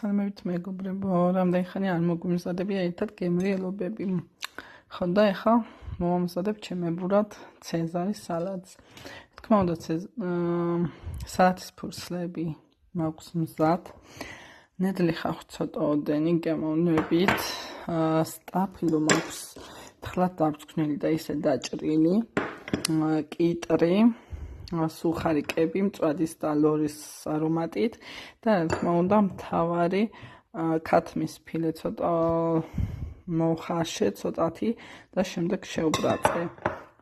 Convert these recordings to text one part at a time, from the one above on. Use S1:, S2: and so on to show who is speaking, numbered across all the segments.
S1: მოგესალმებით მეგობრებო, რამდენი ხანი არ მოგვიმზადებია ერთად გემრიელობები. ხო და ეხლა მოვამზადებ ჩემებურად ცეზარის სალატს. თქმა უნდა, სალატის ფურცლები მაქვს მზად. ნედლი ხავთ ცოტაოდენი გემოვნებით. სტაფილო მაქვს თხლად დაბრძგნილი და ისე დაჭრილი. კიტრი. სუხარიკები მწვადის და ლორის არომატით და თქმა უნდა მთავარი ქათმის ფილე ცოტა მოვხარშე ცოტათი და შემდეგ შევბრაწე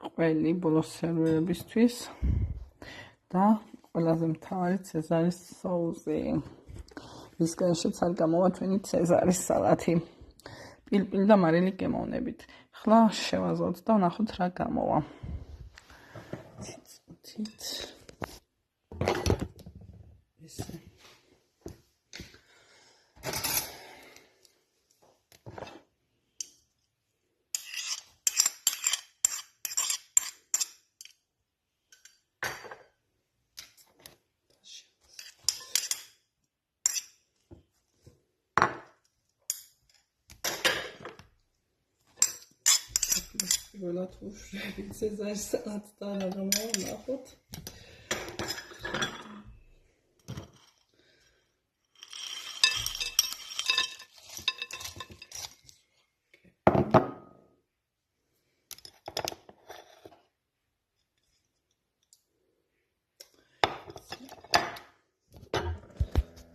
S1: ყველი ბოლოს სერვირებისთვის და ყველაზე მთავარი ცეზარის соуსი. მისგანშიც არ გამოვა თქვენი ცეზარის სალათი. პილპილი და მარილი გემოვნებით. ხლა შევაზავთ და ვნახოთ რა გამოვა. ესე Voilà, César salade და რა გამოვა ნახოთ.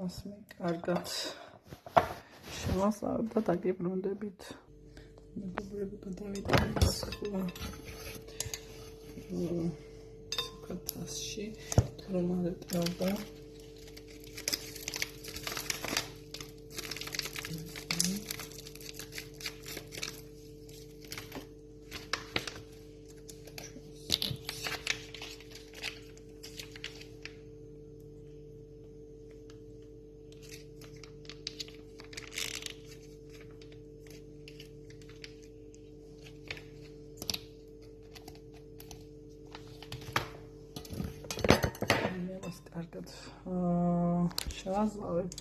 S1: ასე კარგად შევასწავლეთ და დაგიბრუნდებით. მეგობრებო, გადავიტანე სხვა სუკათასში რომ არ ეტრავდა. კარგად შევაზავებ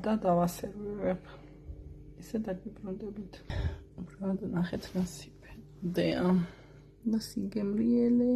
S1: და დავასერვირებ. ისე დაგიბრუნდებით. უბრალოდ ნახეთ რა სიფენდეა და სიგემრიელე.